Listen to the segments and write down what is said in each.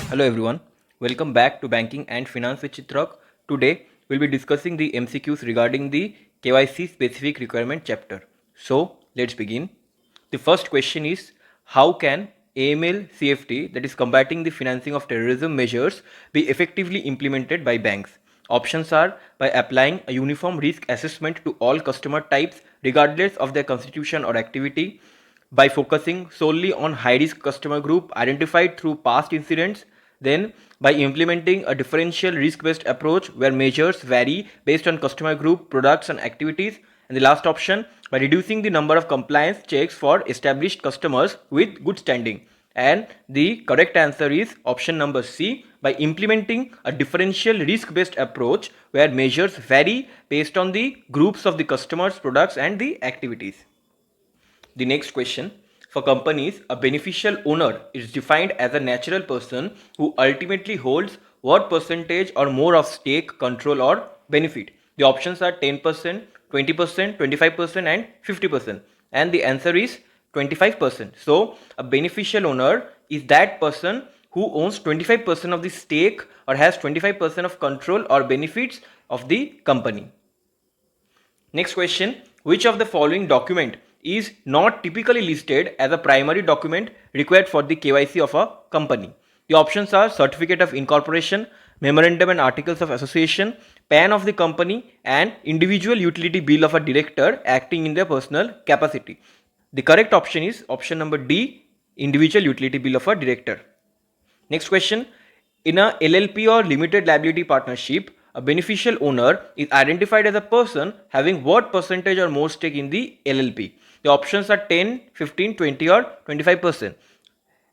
Hello everyone, welcome back to Banking and Finance with Chitrak. Today we'll be discussing the MCQs regarding the KYC specific requirement chapter. So let's begin. The first question is, how can AML CFT, that is combating the financing of terrorism measures, be effectively implemented by banks? Options are by applying a uniform risk assessment to all customer types regardless of their constitution or activity, by focusing solely on high risk customer group identified through past incidents, then by implementing a differential risk based approach where measures vary based on customer group, products and activities, and the last option, by reducing the number of compliance checks for established customers with good standing. And the correct answer is option number C, by implementing a differential risk based approach where measures vary based on the groups of the customers, products and the activities. The next question, for companies, a beneficial owner is defined as a natural person who ultimately holds what percentage or more of stake, control or benefit. The options are 10%, 20%, 25% and 50%. And the answer is 25%. So a beneficial owner is that person who owns 25% of the stake or has 25% of control or benefits of the company. Next question, which of the following document is not typically listed as a primary document required for the KYC of a company? The options are certificate of incorporation, memorandum and articles of association, PAN of the company and individual utility bill of a director acting in their personal capacity. The correct option is option number D, individual utility bill of a director. Next question, in a LLP or limited liability partnership, a beneficial owner is identified as a person having what percentage or more stake in the LLP? The options are 10, 15, 20 or 25%.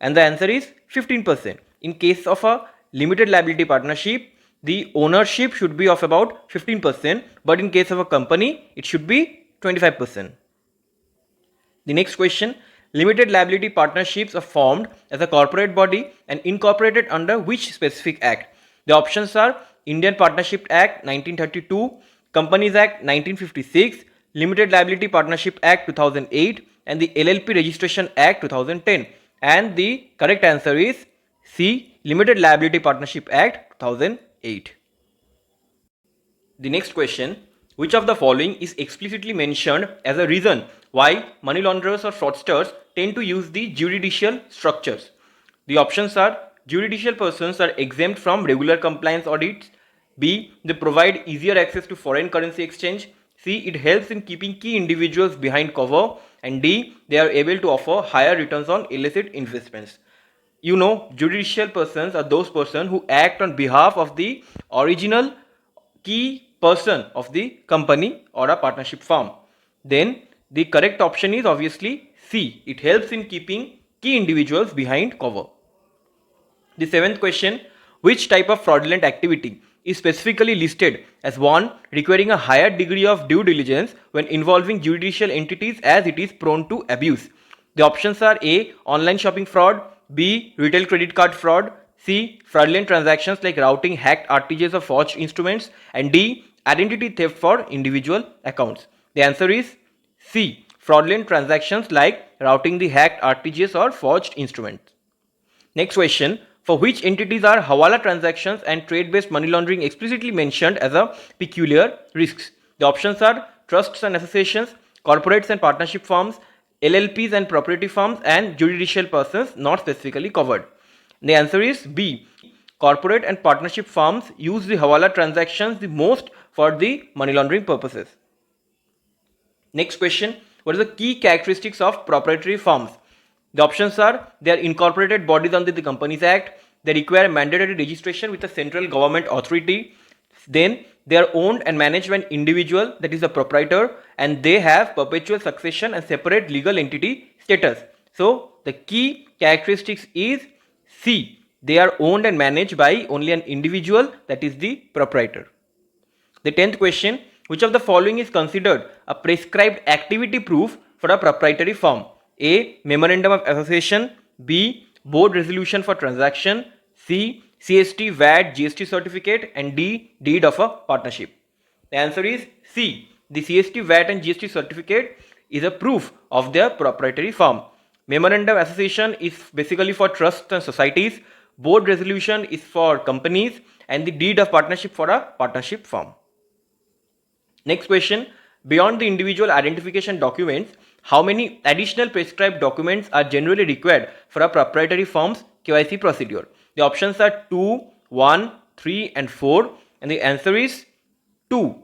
And the answer is 15%. In case of a limited liability partnership, the ownership should be of about 15%, but in case of a company, it should be 25%. The next question, limited liability partnerships are formed as a corporate body and incorporated under which specific act? The options are Indian Partnership Act 1932, Companies Act 1956, Limited Liability Partnership Act 2008 and the LLP Registration Act 2010. And the correct answer is C, Limited Liability Partnership Act 2008. The next question, which of the following is explicitly mentioned as a reason why money launderers or fraudsters tend to use the judicial structures? The options are judicial persons are exempt from regular compliance audits, B, they provide easier access to foreign currency exchange, C, it helps in keeping key individuals behind cover, and D, they are able to offer higher returns on illicit investments. You know, judicial persons are those persons who act on behalf of the original key person of the company or a partnership firm. Then the correct option is obviously C. It helps in keeping key individuals behind cover. The seventh question, which type of fraudulent activity is specifically listed as one requiring a higher degree of due diligence when involving judicial entities as it is prone to abuse? The options are A, online shopping fraud, B, retail credit card fraud, C, fraudulent transactions like routing hacked RTGS or forged instruments, and D, identity theft for individual accounts. The answer is C, fraudulent transactions like routing the hacked RTGS or forged instruments. Next question, for which entities are hawala transactions and trade-based money laundering explicitly mentioned as a peculiar risks? The options are trusts and associations, corporates and partnership firms, LLPs and proprietary firms, and judicial persons not specifically covered. The answer is B. Corporate and partnership firms use the hawala transactions the most for the money laundering purposes. Next question, what are the key characteristics of proprietary firms? The options are they are incorporated bodies under the Companies Act, they require mandatory registration with a central government authority, then they are owned and managed by an individual, that is a proprietor, and they have perpetual succession and separate legal entity status. So the key characteristics is C. They are owned and managed by only an individual, that is the proprietor. The 10th question, which of the following is considered a prescribed activity proof for a proprietary firm? A, memorandum of association, B, board resolution for transaction, C, CST, VAT, GST certificate, and D, deed of a partnership. The answer is C. The CST, VAT and GST certificate is a proof of their proprietary firm. Memorandum of association is basically for trusts and societies. board resolution is for companies, and the deed of partnership for a partnership firm. Next question, beyond the individual identification documents, how many additional prescribed documents are generally required for a proprietary firm's KYC procedure? The options are 2, 1, 3 and 4, and the answer is 2.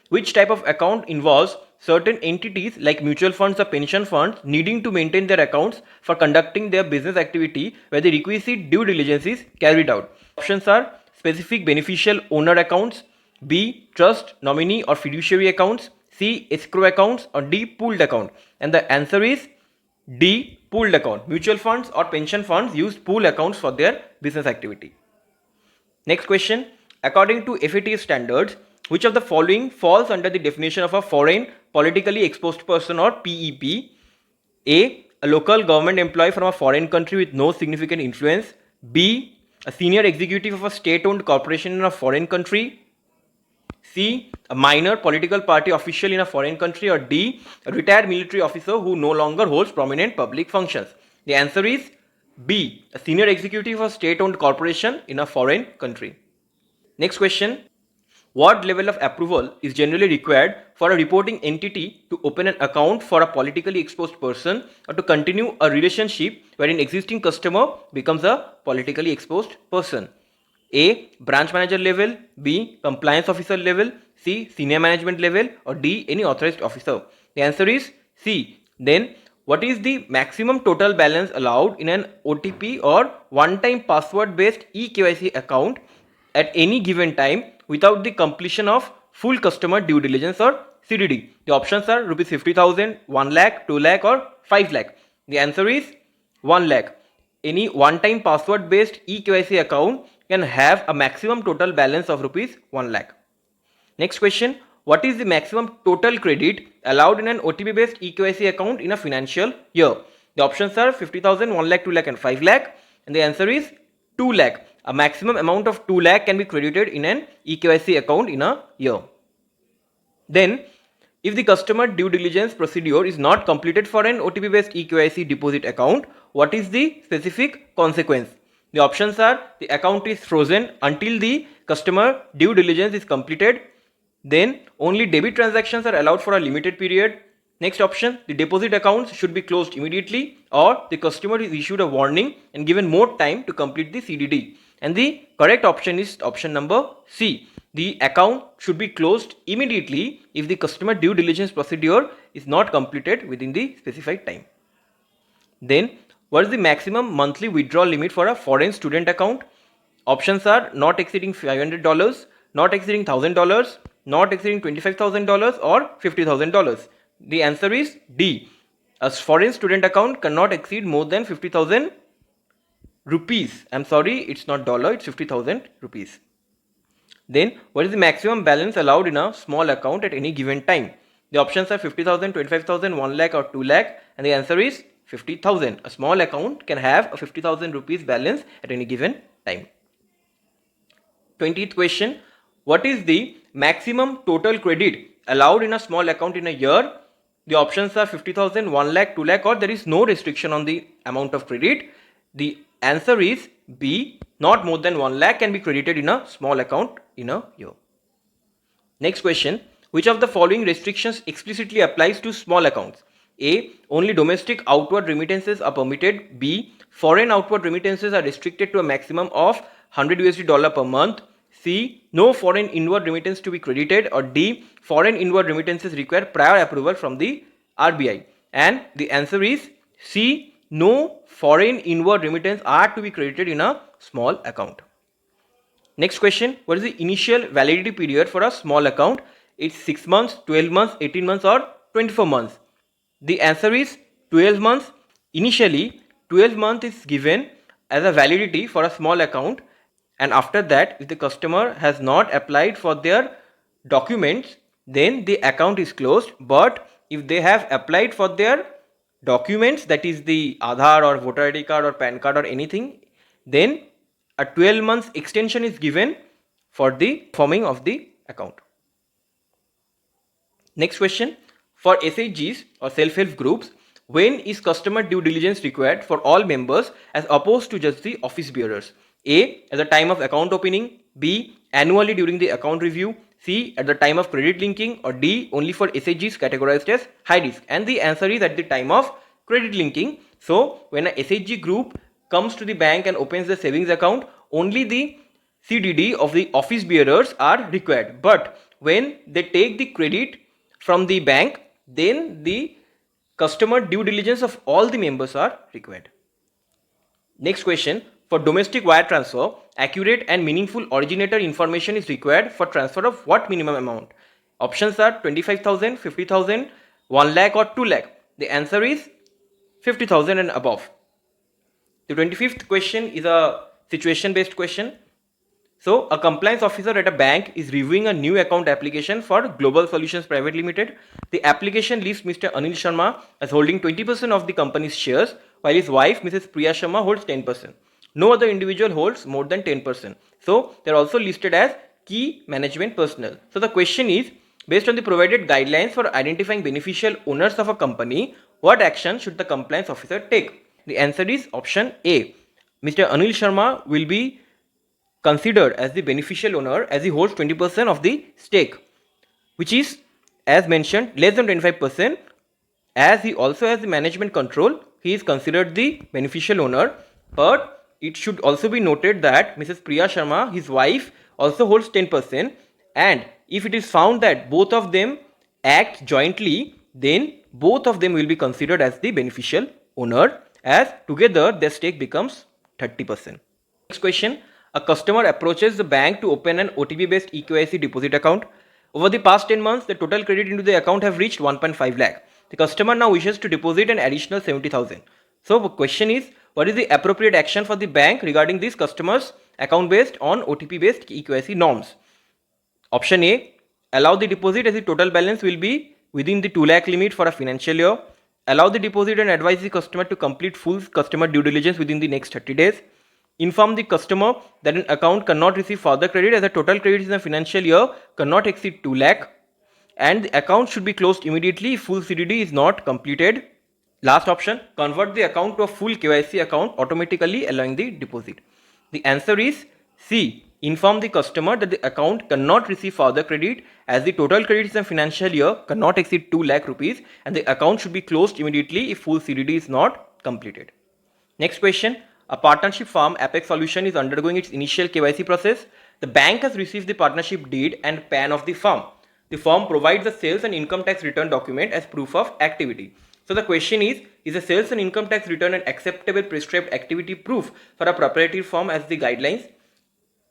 Which type of account involves certain entities like mutual funds or pension funds needing to maintain their accounts for conducting their business activity where the requisite due diligence is carried out? Options are specific beneficial owner accounts, B, trust, nominee or fiduciary accounts, C, escrow accounts, or D, pooled account. And the answer is D, pooled account. Mutual funds or pension funds use pool accounts for their business activity. Next question, according to FATF standards, which of the following falls under the definition of a foreign politically exposed person or PEP? A local government employee from a foreign country with no significant influence, B, a senior executive of a state-owned corporation in a foreign country, C, a minor political party official in a foreign country, or D, a retired military officer who no longer holds prominent public functions. The answer is B, a senior executive of a state-owned corporation in a foreign country. Next question, what level of approval is generally required for a reporting entity to open an account for a politically exposed person or to continue a relationship where an existing customer becomes a politically exposed person? A, branch manager level, B, compliance officer level, C, senior management level, or D, any authorized officer? The answer is C. Then, what is the maximum total balance allowed in an OTP or one-time password-based eKYC account at any given time without the completion of full customer due diligence or CDD? The options are rupees 50,000, 1 lakh, 2 lakh, or 5 lakh. The answer is 1 lakh. Any one-time password-based eKYC account can have a maximum total balance of rupees 1 lakh. Next question, what is the maximum total credit allowed in an OTP based eKYC account in a financial year? The options are 50,000, 1 lakh, 2 lakh and 5 lakh, and the answer is 2 lakh. A maximum amount of 2 lakh can be credited in an eKYC account in a year. Then, if the customer due diligence procedure is not completed for an OTP based eKYC deposit account, what is the specific consequence? The options are the account is frozen until the customer due diligence is completed. Then only debit transactions are allowed for a limited period. Next option, the deposit accounts should be closed immediately, or the customer is issued a warning and given more time to complete the CDD. And the correct option is option number C. The account should be closed immediately if the customer due diligence procedure is not completed within the specified time. Then, what is the maximum monthly withdrawal limit for a foreign student account? Options are not exceeding $500, not exceeding $1,000, not exceeding $25,000, or $50,000. The answer is D. A foreign student account cannot exceed more than 50,000 rupees. I'm sorry, it's not dollar, it's 50,000 rupees. Then, what is the maximum balance allowed in a small account at any given time? The options are 50,000, 25,000, 1 lakh, or 2 lakh, and the answer is 50,000. A small account can have a 50,000 rupees balance at any given time. 20th question, what is the maximum total credit allowed in a small account in a year? The options are 50,000, 1 lakh, 2 lakh, or there is no restriction on the amount of credit. The answer is B, not more than 1 lakh can be credited in a small account in a year. Next question, which of the following restrictions explicitly applies to small accounts? A, only domestic outward remittances are permitted. B, foreign outward remittances are restricted to a maximum of $100 per month. C, no foreign inward remittance to be credited, or D, foreign inward remittances require prior approval from the RBI. And the answer is C, no foreign inward remittance are to be credited in a small account. Next question, what is the initial validity period for a small account? It's 6 months, 12 months, 18 months, or 24 months. The answer is 12 months. Initially, 12 months is given as a validity for a small account, and after that, if the customer has not applied for their documents, then the account is closed. But if they have applied for their documents, that is the Aadhaar or voter ID card or PAN card or anything, then a 12 months extension is given for the forming of the account. Next question, for SHGs or self-help groups, when is customer due diligence required for all members as opposed to just the office bearers? A. At the time of account opening. B. Annually during the account review. C. At the time of credit linking. Or D. Only for SHGs categorized as high risk. And the answer is at the time of credit linking. So when a SHG group comes to the bank and opens the savings account, only the CDD of the office bearers are required. But when they take the credit from the bank, then the customer due diligence of all the members are required. Next question. For domestic wire transfer, accurate and meaningful originator information is required for transfer of what minimum amount? Options are 25,000, 50,000, 1 lakh or 2 lakh. The answer is 50,000 and above. The 25th question is a situation based question. So, a compliance officer at a bank is reviewing a new account application for Global Solutions Private Limited. The application lists Mr. Anil Sharma as holding 20% of the company's shares, while his wife, Mrs. Priya Sharma, holds 10%. No other individual holds more than 10%. So, they are also listed as key management personnel. So, the question is, based on the provided guidelines for identifying beneficial owners of a company, what action should the compliance officer take? The answer is option A. Mr. Anil Sharma will be considered as the beneficial owner as he holds 20% of the stake, which is, as mentioned, less than 25%. As he also has the management control, he is considered the beneficial owner. But it should also be noted that Mrs. Priya Sharma, his wife, also holds 10%, and if it is found that both of them act jointly, then both of them will be considered as the beneficial owner, as together their stake becomes 30%. Next question. A customer approaches the bank to open an OTP based EKYC deposit account. Over the past 10 months, the total credit into the account have reached 1.5 lakh. The customer now wishes to deposit an additional 70,000. So the question is, what is the appropriate action for the bank regarding this customer's account based on OTP based EKYC norms? Option A, allow the deposit as the total balance will be within the 2 lakh limit for a financial year. Allow the deposit and advise the customer to complete full customer due diligence within the next 30 days. Inform the customer that an account cannot receive further credit as the total credit in a financial year cannot exceed 2 lakh, and the account should be closed immediately if full CDD is not completed. Last option, convert the account to a full KYC account automatically allowing the deposit. The answer is C. Inform the customer that the account cannot receive further credit as the total credit in a financial year cannot exceed 2 lakh rupees, and the account should be closed immediately if full CDD is not completed. Next question. A partnership firm, Apex Solution, is undergoing its initial KYC process. The bank has received the partnership deed and PAN of the firm. The firm provides the sales and income tax return document as proof of activity. So the question is a sales and income tax return an acceptable prescribed activity proof for a proprietary firm as the guidelines?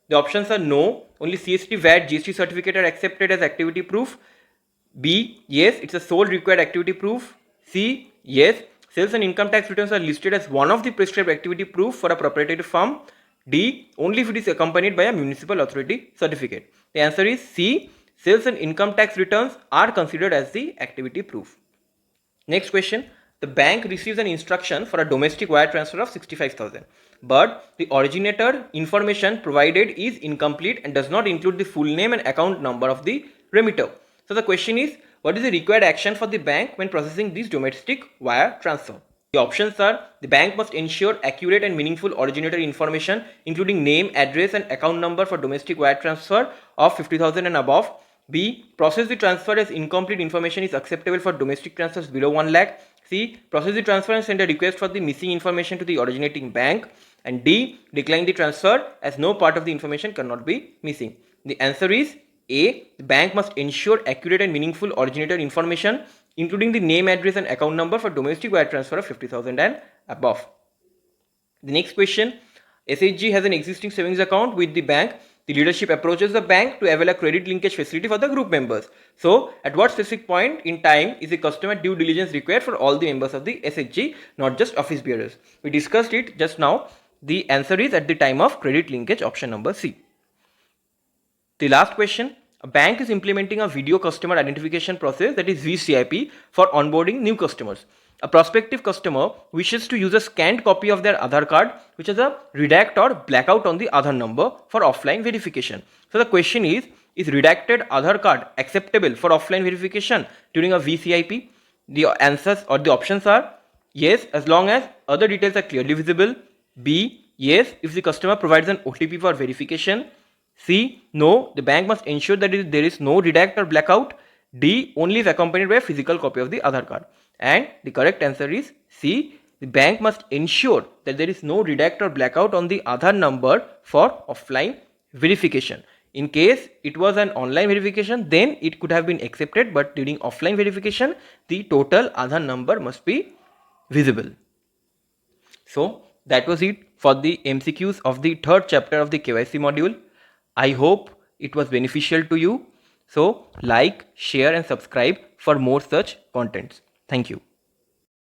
The options are no, only CST, VAT, GST certificate are accepted as activity proof. B, yes, it's a sole required activity proof. C, yes, sales and income tax returns are listed as one of the prescribed activity proof for a proprietary firm. D, only if it is accompanied by a municipal authority certificate. The answer is C, sales and income tax returns are considered as the activity proof. Next question. The bank receives an instruction for a domestic wire transfer of 65,000, but the originator information provided is incomplete and does not include the full name and account number of the remitter. So the question is, what is the required action for the bank when processing this domestic wire transfer? The options are, the bank must ensure accurate and meaningful originator information including name, address and account number for domestic wire transfer of 50,000 and above. B, process the transfer as incomplete information is acceptable for domestic transfers below 1 lakh. C, process the transfer and send a request for the missing information to the originating bank. And D, decline the transfer as no part of the information cannot be missing. The answer is A, the bank must ensure accurate and meaningful originator information including the name, address and account number for domestic wire transfer of 50,000 and above. The next question, SHG has an existing savings account with the bank. The leadership approaches the bank to avail a credit linkage facility for the group members. So, at what specific point in time is the customer due diligence required for all the members of the SHG, not just office bearers? We discussed it just now. The answer is at the time of credit linkage, option number C. The last question, a bank is implementing a video customer identification process, that is VCIP, for onboarding new customers. A prospective customer wishes to use a scanned copy of their Aadhaar card which has a redact or blackout on the Aadhaar number for offline verification. So the question is redacted Aadhaar card acceptable for offline verification during a VCIP? The answers or the options are yes, as long as other details are clearly visible. B, yes, if the customer provides an OTP for verification. C, no, the bank must ensure that there is no redact or blackout. D, only is accompanied by a physical copy of the Aadhaar card. And the correct answer is C, the bank must ensure that there is no redact or blackout on the Aadhaar number for offline verification. In case it was an online verification, then it could have been accepted, but during offline verification, the total Aadhaar number must be visible. So that was it for the MCQs of the third chapter of the KYC module. I hope it was beneficial to you. So like, share and subscribe for more such contents. Thank you.